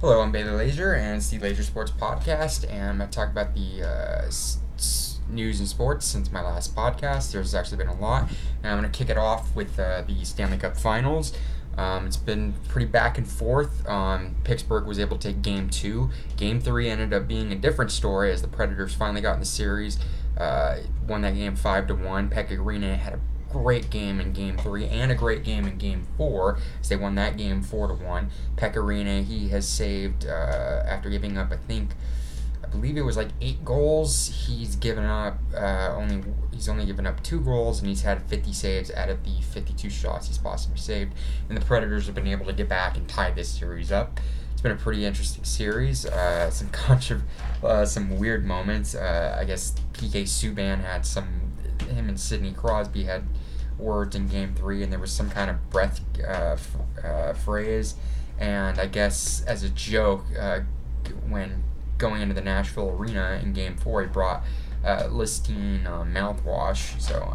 Hello, I'm Bailey Leasure, and it's the Leasure Sports Podcast, and I'm going to talk about the news and sports since my last podcast. There's actually been a lot, and I'm going to kick it off with the Stanley Cup Finals. It's been pretty back and forth. Pittsburgh was able to take Game 2. Game 3 ended up being a different story as the Predators finally got in the series, won that game 5-1. Pekka Rinne had a great game in Game 3 and a great game in Game 4 as they won that game 4-1. Pekka Rinne, he has saved, after giving up, I believe it was like 8 goals. He's given up he's only given up 2 goals, and he's had 50 saves out of the 52 shots he's possibly saved. And the Predators have been able to get back and tie this series up. It's been a pretty interesting series. Some weird moments. I guess PK Subban had him and Sidney Crosby had words in Game 3, and there was some kind of breath phrase. And I guess as a joke, when going into the Nashville Arena in Game 4, he brought Listerine mouthwash. So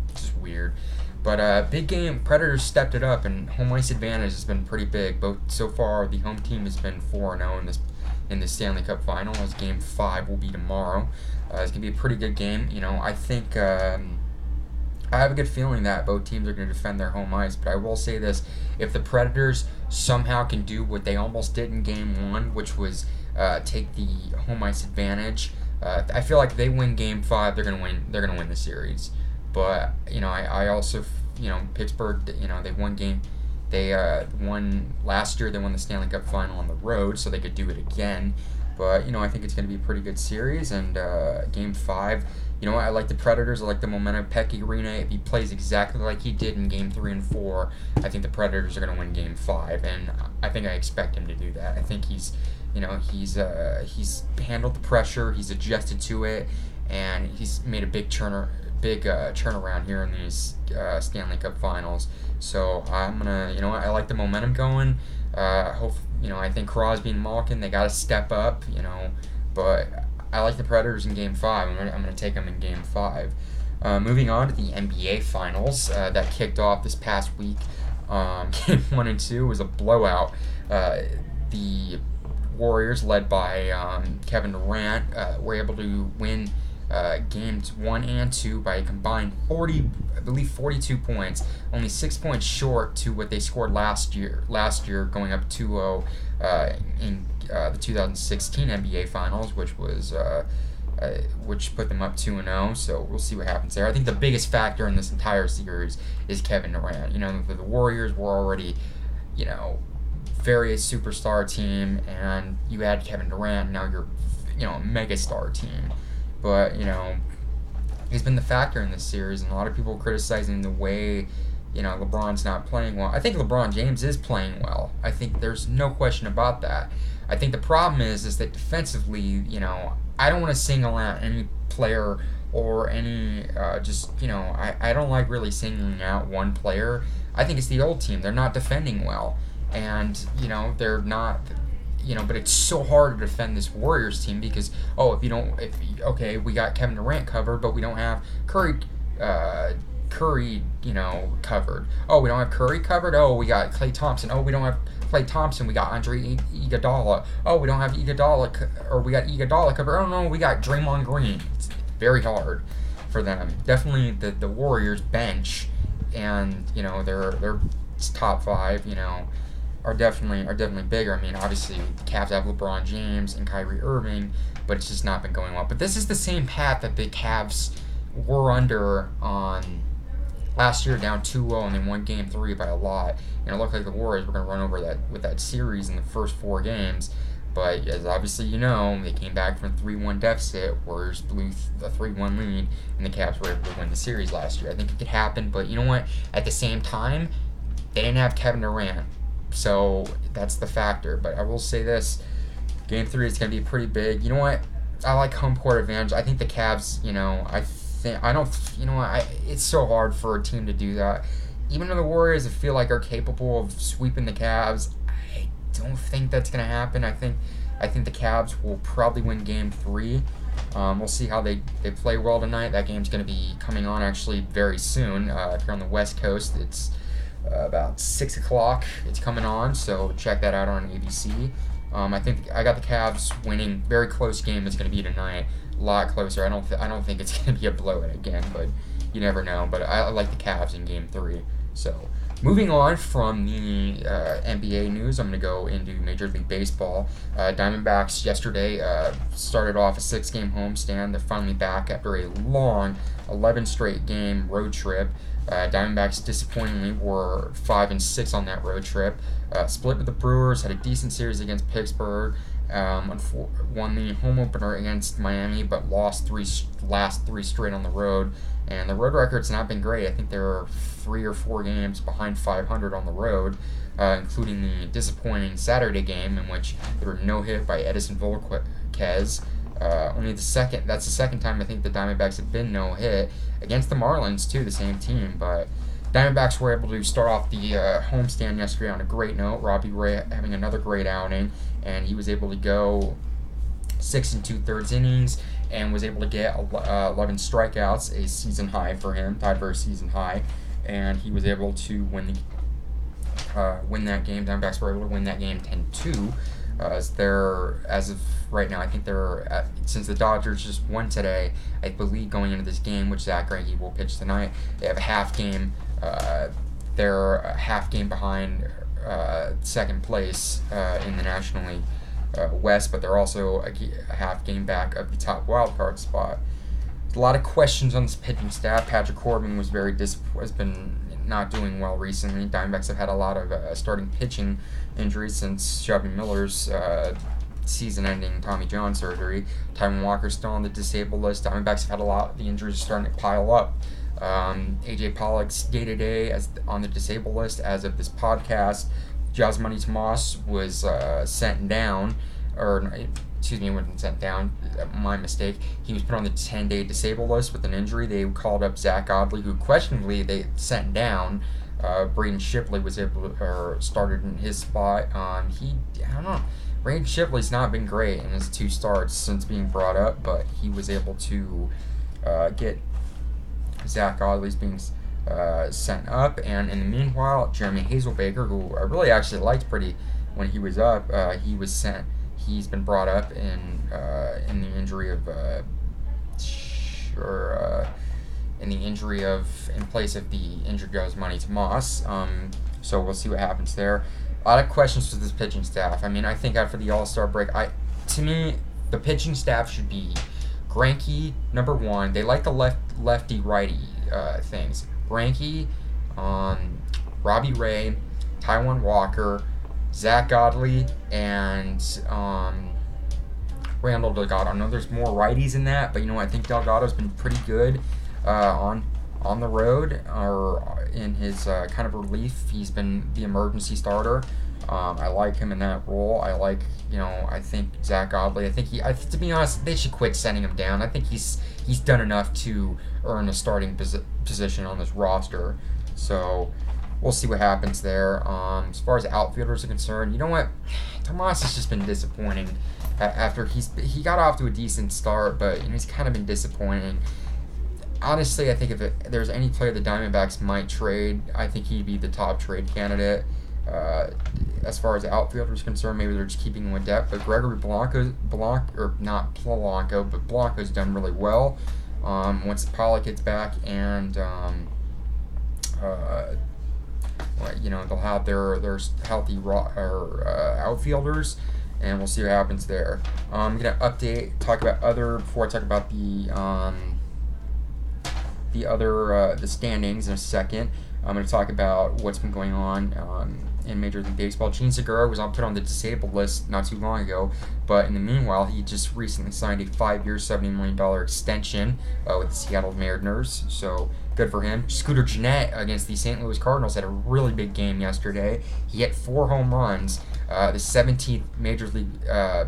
it's just weird. But big game, Predators stepped it up, and home ice advantage has been pretty big. Both so far, the home team has been 4-0 in the Stanley Cup Final. As Game 5 will be tomorrow. It's gonna be a pretty good game. I think I have a good feeling that both teams are going to defend their home ice. But I will say this: if the Predators somehow can do what they almost did in Game 1, which was take the home ice advantage, I feel like if they win Game 5, they're gonna win. They're gonna win the series. But I also Pittsburgh. They won game. They won last year. They won the Stanley Cup Final on the road, so they could do it again. But I think it's going to be a pretty good series. And Game 5, I like the Predators. I like the momentum of Pekka Rinne. If he plays exactly like he did in Game 3 and 4, I think the Predators are going to win Game 5, and I think I expect him to do that. I think he's handled the pressure. He's adjusted to it, and he's made a big turnaround here in these Stanley Cup Finals. So I'm gonna, I like the momentum going. I think Crosby and Malkin, they got to step up. But I like the Predators in Game 5. I'm gonna take them in Game 5. Moving on to the NBA Finals that kicked off this past week. Game 1 and 2 was a blowout. The Warriors, led by Kevin Durant, were able to win games 1 and 2 by a combined 42 points, only 6 points short to what they scored last year going up 2-0 in the 2016 NBA Finals, which put them up 2-0. So we'll see what happens there. I think the biggest factor in this entire series is Kevin Durant. The Warriors were already, very superstar team, and you add Kevin Durant, now you're, a megastar team. But, he's been the factor in this series, and a lot of people criticizing the way, LeBron's not playing well. I think LeBron James is playing well. I think there's no question about that. I think the problem is that defensively, I don't want to single out any player or any, I don't like really singling out one player. I think it's the old team. They're not defending well. And, they're not... but it's so hard to defend this Warriors team because, we got Kevin Durant covered, but we don't have Curry, covered. Oh, we don't have Curry covered? Oh, we got Klay Thompson. Oh, we don't have Klay Thompson. We got Andre Iguodala. Oh, we don't have Iguodala, we got Iguodala covered. Oh, no, we got Draymond Green. It's very hard for them. Definitely the Warriors bench, and, their top 5, are definitely bigger. I mean, obviously, the Cavs have LeBron James and Kyrie Irving, but it's just not been going well. But this is the same path that the Cavs were under on last year, down 2-0, and they won Game 3 by a lot. And it looked like the Warriors were going to run over that with that series in the first 4 games. But as obviously they came back from a 3-1 deficit, Warriors blew the 3-1 lead, and the Cavs were able to win the series last year. I think it could happen, but you know what? At the same time, they didn't have Kevin Durant. So that's the factor. But I will say this: Game 3 is going to be pretty big. You know what? I like home court advantage. I think the Cavs. It's so hard for a team to do that. Even though the Warriors, I feel like, are capable of sweeping the Cavs, I don't think that's going to happen. I think the Cavs will probably win Game 3. We'll see how they play well tonight. That game's going to be coming on actually very soon. If you're on the West Coast, it's about 6 o'clock. It's coming on, so check that out on ABC. I think I got the Cavs winning. Very close game it's going to be tonight. A lot closer. I don't think it's going to be a blowout again, but you never know. But I like the Cavs in Game 3. So moving on from the NBA news, I'm going to go into Major League Baseball. Diamondbacks yesterday started off a 6-game homestand. They're finally back after a long 11 straight game road trip. Diamondbacks disappointingly were 5-6 on that road trip. Split with the Brewers, had a decent series against Pittsburgh. Won the home opener against Miami, but lost last three straight on the road. And the road record's not been great. I think they're 3 or 4 games behind 500 on the road, including the disappointing Saturday game in which they were no hit by Edison Volquez. That's the second time I think the Diamondbacks have been no hit against the Marlins too, the same team. But Diamondbacks were able to start off the homestand yesterday on a great note. Robbie Ray having another great outing, and he was able to go 6 2/3 innings and was able to get 11 strikeouts, a season high for him, tied for a season high, and he was able to win that game. Diamondbacks were able to win that game 10-2. As of right now, I think since the Dodgers just won today, I believe going into this game, which Zach Greinke will pitch tonight, they have a half game. They're a half game behind second place in the National League West, but they're also a half game back of the top wild card spot. A lot of questions on this pitching staff. Patrick Corbin has been not doing well recently. Diamondbacks have had a lot of starting pitching injuries since Shelby Miller's season-ending Tommy John surgery. Taijuan Walker's still on the disabled list. Diamondbacks have had a lot. The injuries are starting to pile up. AJ Pollock's day-to-day on the disabled list as of this podcast. Yasmani Tomas was sent down, wasn't sent down. My mistake. He was put on the 10-day disabled list with an injury. They called up Zach Godley, who questionably they sent down. Braden Shipley was started in his spot. I don't know. Braden Shipley's not been great in his 2 starts since being brought up, but he was able to get Zach Godley's being sent up. And in the meanwhile, Jeremy Hazelbaker, who I really actually liked pretty when he was up, he was sent. He's been brought up in the injury of in place of the injured Yasmani Tomas. So we'll see what happens there. A lot of questions for this pitching staff. I mean, I think after the All-Star break, to me, the pitching staff should be Greinke, number 1. They like the lefty-righty things. Greinke, Robbie Ray, Taijuan Walker, Zach Godley, and Randall Delgado. I know there's more righties in that, but I think Delgado's been pretty good on the road or in his kind of relief. He's been the emergency starter. I like him in that role. I think Zach Godley. To be honest, they should quit sending him down. I think he's done enough to earn a starting position on this roster. So we'll see what happens there. As far as outfielders are concerned, you know what? Tomas has just been disappointing. After he got off to a decent start, but he's kind of been disappointing. Honestly, I think if there's any player the Diamondbacks might trade, I think he'd be the top trade candidate. As far as outfielders concerned, maybe they're just keeping him with depth. But Gregory Blanco's done really well. Once Pollock gets back, and they'll have their healthy outfielders, and we'll see what happens there. I'm gonna before I talk about the standings in a second. I'm going to talk about what's been going on in Major League Baseball. Gene Segura was put on the disabled list not too long ago, but in the meanwhile, he just recently signed a 5-year, $70 million extension with the Seattle Mariners, so good for him. Scooter Gennett against the St. Louis Cardinals had a really big game yesterday. He hit 4 home runs, the 17th Major League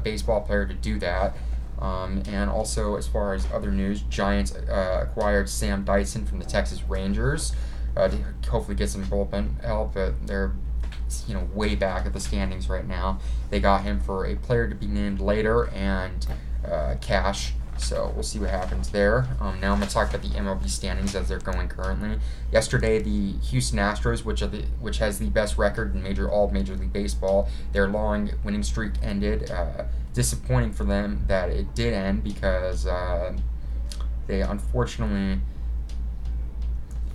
Baseball player to do that. And also, as far as other news, Giants acquired Sam Dyson from the Texas Rangers to hopefully get some bullpen help. They're way back at the standings right now. They got him for a player to be named later and cash So we'll see what happens there. Now I'm going to talk about the MLB standings as they're going currently. Yesterday, the Houston Astros, which has the best record in all Major League Baseball, their long winning streak ended. Disappointing for them that it did end because they unfortunately,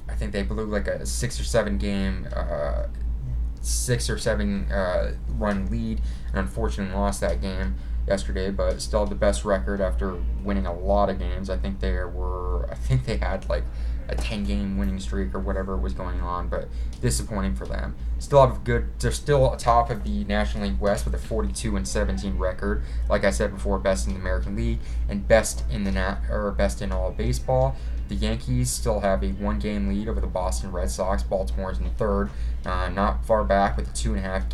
I think they blew like a 6 or 7 run lead, and unfortunately lost that game yesterday, but still have the best record after winning a lot of games. I think they had like a 10-game winning streak or whatever was going on, but disappointing for them. They're still atop of the National League West with a 42-17 record. Like I said before, best in the American League and best in all of baseball. The Yankees still have a 1-game lead over the Boston Red Sox. Baltimore is in third, not far back with a 2.5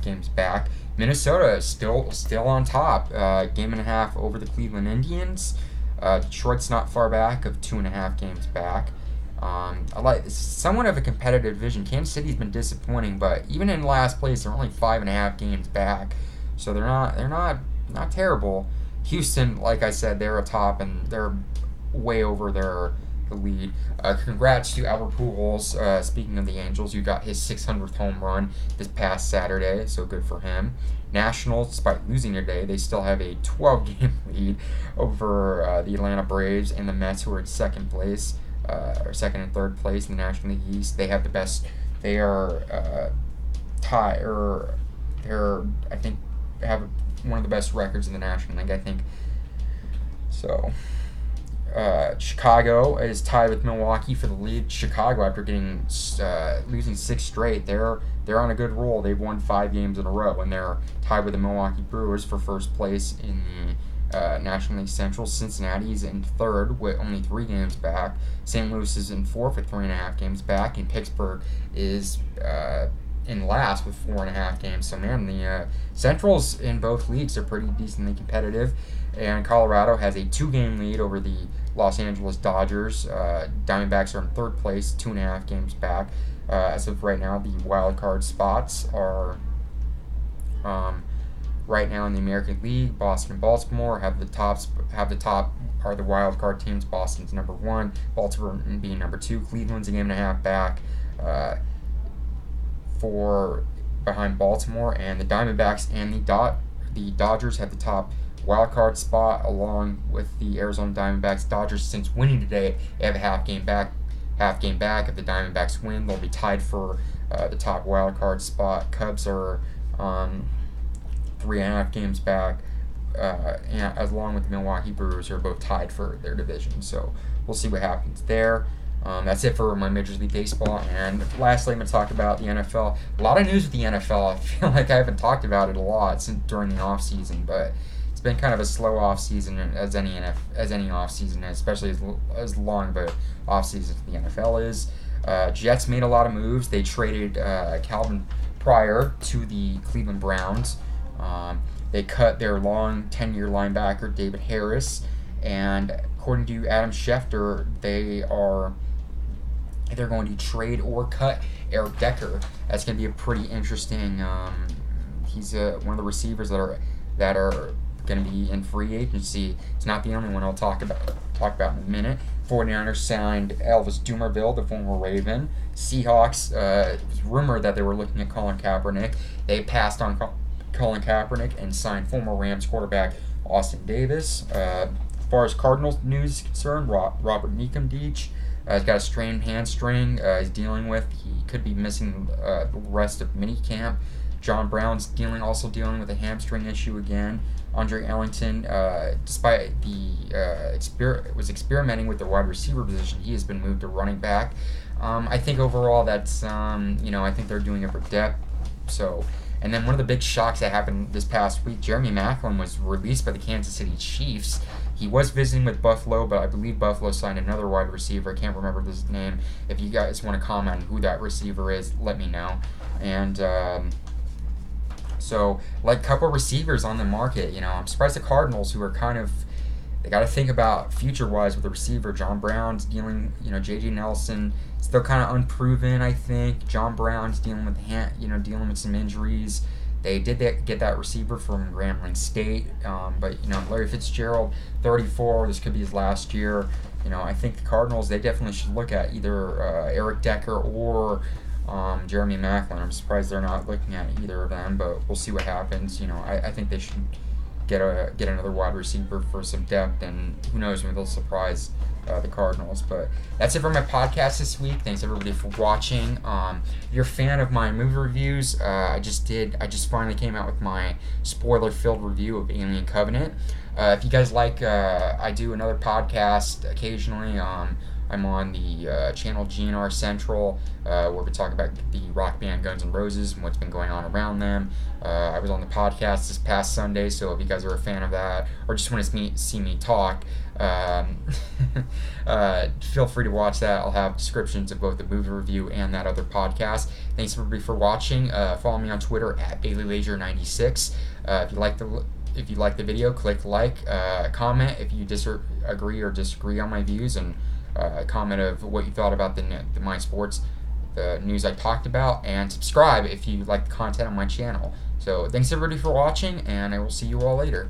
games back. Minnesota is still on top, game and a half over the Cleveland Indians. Detroit's not far back of 2.5 games back. It's somewhat of a competitive division. Kansas City's been disappointing, but even in last place, they're only 5.5 games back, so they're not terrible. Houston, like I said, they're atop and they're way over the lead. Congrats to Albert Pujols. Speaking of the Angels, you got his 600th home run this past Saturday, so good for him. Nationals, despite losing today, they still have a 12-game lead over the Atlanta Braves and the Mets, who are in second and third place in the National League East. They have the best. They are I think have one of the best records in the National League. I think so. Chicago is tied with Milwaukee for the lead. Chicago, after losing 6 straight, they're on a good roll. They've won 5 games in a row, and they're tied with the Milwaukee Brewers for first place in the National League Central. Cincinnati's in third with only 3 games back. St. Louis is in fourth with 3.5 games back, and Pittsburgh is in last with 4.5 games. So man, the Centrals in both leagues are pretty decently competitive. And Colorado has a 2-game lead over the Los Angeles Dodgers. Diamondbacks are in third place, 2.5 games back. As of right now, the wild card spots are right now in the American League. Boston and Baltimore have the top are the wild card teams. Boston's number 1, Baltimore being number 2. Cleveland's a game and a half back behind Baltimore, and the Diamondbacks and the Dodgers have the top wild card spot along with the Arizona Diamondbacks. Dodgers, since winning today, they have a half game back. If the Diamondbacks win, they'll be tied for the top wild card spot. Cubs are 3.5 games back, and along with the Milwaukee Brewers, who are both tied for their division. So we'll see what happens there. That's it for my Major League Baseball. And lastly, I'm going to talk about the NFL. A lot of news with the NFL. I feel like I haven't talked about it a lot during the offseason, but it's been kind of a slow offseason as any offseason, especially as long of a offseason the NFL is. Jets made a lot of moves. They traded Calvin Pryor to the Cleveland Browns. They cut their long 10-year linebacker David Harris, and according to Adam Schefter, they're going to trade or cut Eric Decker. That's going to be a pretty interesting. He's one of the receivers that are going to be in free agency. It's not the only one I'll talk about in a minute. 49ers signed Elvis Dumervil, the former Raven. Seahawks, it was rumored that they were looking at Colin Kaepernick. They passed on Colin Kaepernick and signed former Rams quarterback Austin Davis. As far as Cardinals news is concerned, Robert Nikomdeach has got a strained hamstring he's dealing with. He could be missing the rest of minicamp. John Brown's also dealing with a hamstring issue again. Andre Ellington, despite was experimenting with the wide receiver position, he has been moved to running back. I think overall that's I think they're doing it for depth. So, and then one of the big shocks that happened this past week, Jeremy Maclin was released by the Kansas City Chiefs. He was visiting with Buffalo, but I believe Buffalo signed another wide receiver. I can't remember his name. If you guys want to comment on who that receiver is, let me know. And so, like, a couple receivers on the market, I'm surprised the Cardinals, who are they got to think about future-wise with the receiver. John Brown's dealing, J.J. Nelson, still kind of unproven, I think. John Brown's dealing with some injuries. They did get that receiver from Grambling State, but Larry Fitzgerald, 34. This could be his last year. I think the Cardinals, they definitely should look at either Eric Decker or Jeremy Maclin. I'm surprised they're not looking at either of them, but we'll see what happens. I think they should get another wide receiver for some depth, and who knows, maybe they'll surprise the Cardinals. But that's it for my podcast this week. Thanks everybody for watching. If you're a fan of my movie reviews, I just finally came out with my spoiler-filled review of Alien Covenant. If you guys like, I do another podcast occasionally. I'm on the channel GNR Central, where we talk about the rock band Guns N' Roses and what's been going on around them. I was on the podcast this past Sunday, so if you guys are a fan of that or just want to see me talk, feel free to watch that. I'll have descriptions of both the movie review and that other podcast. Thanks everybody for watching. Follow me on Twitter at BaileyLeasure96. If you like the video, click like, comment if you agree or disagree on my views, and comment of what you thought about the My Sports, the news I talked about, and subscribe if you like the content on my channel. So thanks everybody for watching, and I will see you all later.